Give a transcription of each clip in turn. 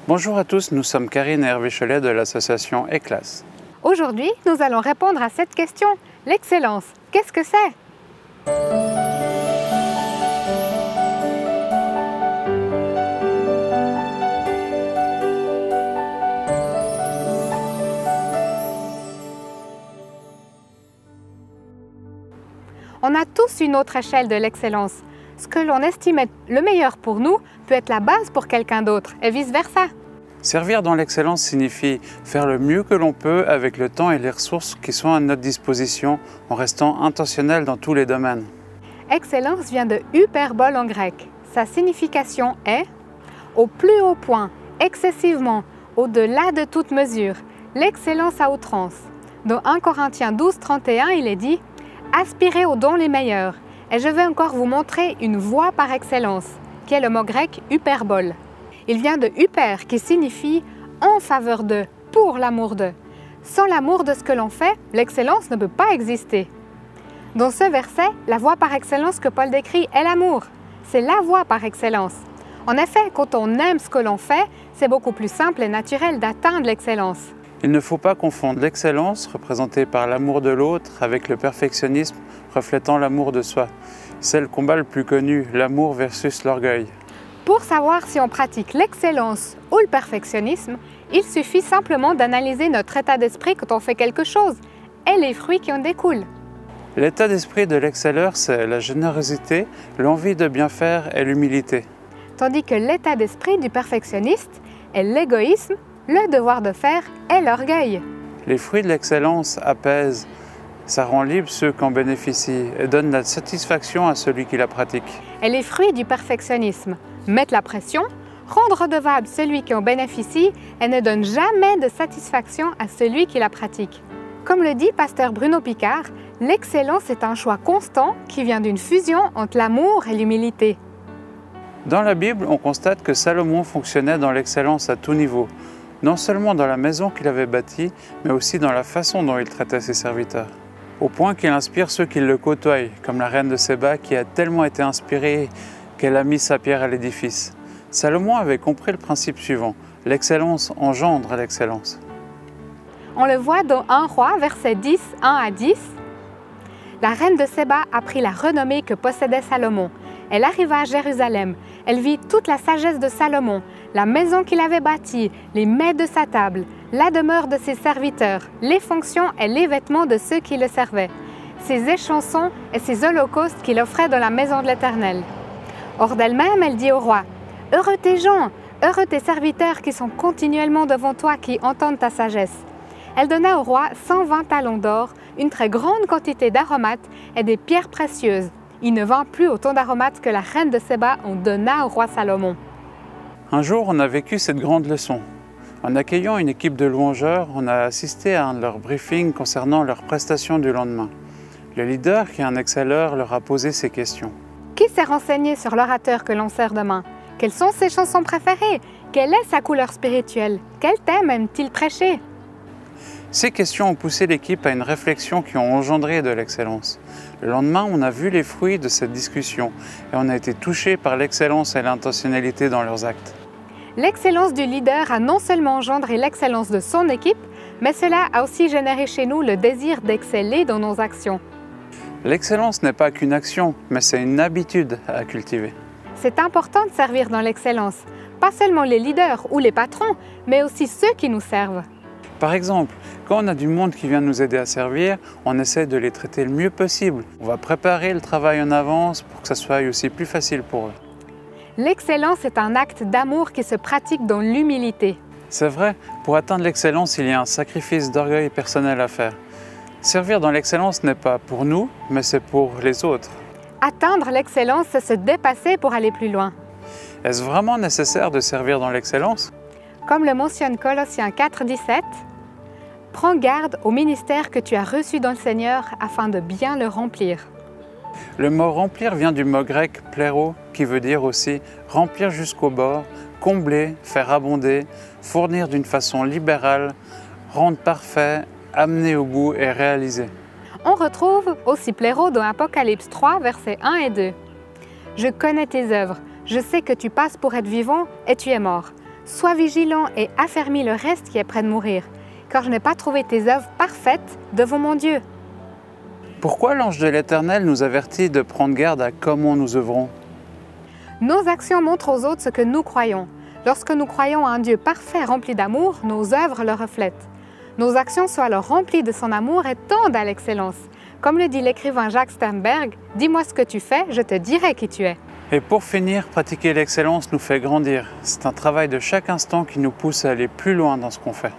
Bonjour à tous, nous sommes Karine et Hervé Cholet de l'association E-Classe. Aujourd'hui, nous allons répondre à cette question. L'excellence, qu'est-ce que c'est? On a tous une autre échelle de l'excellence. Ce que l'on estime être le meilleur pour nous peut être la base pour quelqu'un d'autre et vice-versa. Servir dans l'excellence signifie faire le mieux que l'on peut avec le temps et les ressources qui sont à notre disposition en restant intentionnel dans tous les domaines. Excellence vient de hyperbole en grec. Sa signification est au plus haut point, excessivement, au-delà de toute mesure, l'excellence à outrance. Dans 1 Corinthiens 12, 31, il est dit « Aspirez aux dons les meilleurs ». Et je vais encore vous montrer une voie par excellence, qui est le mot grec « hyperbole ». Il vient de « hyper » qui signifie « en faveur de »,« pour l'amour de ». Sans l'amour de ce que l'on fait, l'excellence ne peut pas exister. Dans ce verset, la voie par excellence que Paul décrit est l'amour. C'est la voie par excellence. En effet, quand on aime ce que l'on fait, c'est beaucoup plus simple et naturel d'atteindre l'excellence. Il ne faut pas confondre l'excellence, représentée par l'amour de l'autre, avec le perfectionnisme, reflétant l'amour de soi. C'est le combat le plus connu, l'amour versus l'orgueil. Pour savoir si on pratique l'excellence ou le perfectionnisme, il suffit simplement d'analyser notre état d'esprit quand on fait quelque chose et les fruits qui en découlent. L'état d'esprit de l'excelleur, c'est la générosité, l'envie de bien faire et l'humilité. Tandis que l'état d'esprit du perfectionniste est l'égoïsme, le devoir de faire et l'orgueil. Les fruits de l'excellence apaisent, ça rend libre ceux qui en bénéficient et donne la satisfaction à celui qui la pratique. Et les fruits du perfectionnisme mettent la pression, rendent redevable celui qui en bénéficie et ne donnent jamais de satisfaction à celui qui la pratique. Comme le dit pasteur Bruno Picard, l'excellence est un choix constant qui vient d'une fusion entre l'amour et l'humilité. Dans la Bible, on constate que Salomon fonctionnait dans l'excellence à tout niveau, non seulement dans la maison qu'il avait bâtie, mais aussi dans la façon dont il traitait ses serviteurs. Au point qu'il inspire ceux qui le côtoient, comme la reine de Séba qui a tellement été inspirée qu'elle a mis sa pierre à l'édifice. Salomon avait compris le principe suivant, l'excellence engendre l'excellence. On le voit dans 1 Roi, versets 10, 1 à 10. La reine de Séba apprit la renommée que possédait Salomon. Elle arriva à Jérusalem. Elle vit toute la sagesse de Salomon, la maison qu'il avait bâtie, les mets de sa table, la demeure de ses serviteurs, les fonctions et les vêtements de ceux qui le servaient, ses échansons et ses holocaustes qu'il offrait dans la maison de l'Éternel. Hors d'elle-même, elle dit au roi, « Heureux tes gens, heureux tes serviteurs qui sont continuellement devant toi, qui entendent ta sagesse. » Elle donna au roi 120 talents d'or, une très grande quantité d'aromates et des pierres précieuses. Il ne vend plus autant d'aromates que la reine de Séba en donna au roi Salomon. Un jour, on a vécu cette grande leçon. En accueillant une équipe de louangeurs, on a assisté à un de leurs briefings concernant leurs prestations du lendemain. Le leader, qui est un excelleur, leur a posé ces questions. Qui s'est renseigné sur l'orateur que l'on sert demain? Quelles sont ses chansons préférées? Quelle est sa couleur spirituelle? Quel thème aime-t-il prêcher? Ces questions ont poussé l'équipe à une réflexion qui ont engendré de l'excellence. Le lendemain, on a vu les fruits de cette discussion et on a été touchés par l'excellence et l'intentionnalité dans leurs actes. L'excellence du leader a non seulement engendré l'excellence de son équipe, mais cela a aussi généré chez nous le désir d'exceller dans nos actions. L'excellence n'est pas qu'une action, mais c'est une habitude à cultiver. C'est important de servir dans l'excellence, pas seulement les leaders ou les patrons, mais aussi ceux qui nous servent. Par exemple, quand on a du monde qui vient nous aider à servir, on essaie de les traiter le mieux possible. On va préparer le travail en avance pour que ça soit aussi plus facile pour eux. L'excellence est un acte d'amour qui se pratique dans l'humilité. C'est vrai, pour atteindre l'excellence, il y a un sacrifice d'orgueil personnel à faire. Servir dans l'excellence n'est pas pour nous, mais c'est pour les autres. Atteindre l'excellence, c'est se dépasser pour aller plus loin. Est-ce vraiment nécessaire de servir dans l'excellence? Comme le mentionne Colossiens 4, 17, « Prends garde au ministère que tu as reçu dans le Seigneur afin de bien le remplir. » Le mot « remplir » vient du mot grec « pléro » qui veut dire aussi « remplir jusqu'au bord », combler, faire abonder, fournir d'une façon libérale, rendre parfait, amener au bout et réaliser. On retrouve aussi pléro dans Apocalypse 3, versets 1 et 2. « Je connais tes œuvres, je sais que tu passes pour être vivant et tu es mort. Sois vigilant et affermis le reste qui est près de mourir, car je n'ai pas trouvé tes œuvres parfaites devant mon Dieu. » Pourquoi l'ange de l'Éternel nous avertit de prendre garde à comment nous œuvrons? Nos actions montrent aux autres ce que nous croyons. Lorsque nous croyons à un Dieu parfait rempli d'amour, nos œuvres le reflètent. Nos actions sont alors remplies de son amour et tendent à l'excellence. Comme le dit l'écrivain Jacques Sternberg, « Dis-moi ce que tu fais, je te dirai qui tu es. » Et pour finir, pratiquer l'excellence nous fait grandir. C'est un travail de chaque instant qui nous pousse à aller plus loin dans ce qu'on fait.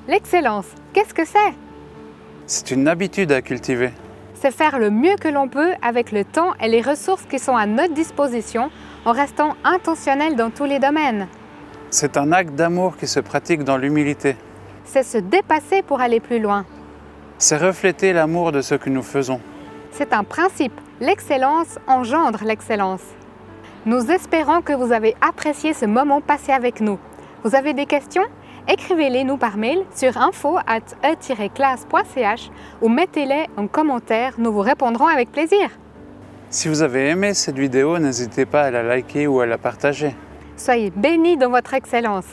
L'excellence, qu'est-ce que c'est? C'est une habitude à cultiver. C'est faire le mieux que l'on peut avec le temps et les ressources qui sont à notre disposition en restant intentionnel dans tous les domaines. C'est un acte d'amour qui se pratique dans l'humilité. C'est se dépasser pour aller plus loin. C'est refléter l'amour de ce que nous faisons. C'est un principe. L'excellence engendre l'excellence. Nous espérons que vous avez apprécié ce moment passé avec nous. Vous avez des questions? Écrivez-les nous par mail sur info@e-classe.ch ou mettez-les en commentaire, nous vous répondrons avec plaisir. Si vous avez aimé cette vidéo, n'hésitez pas à la liker ou à la partager. Soyez bénis dans votre excellence.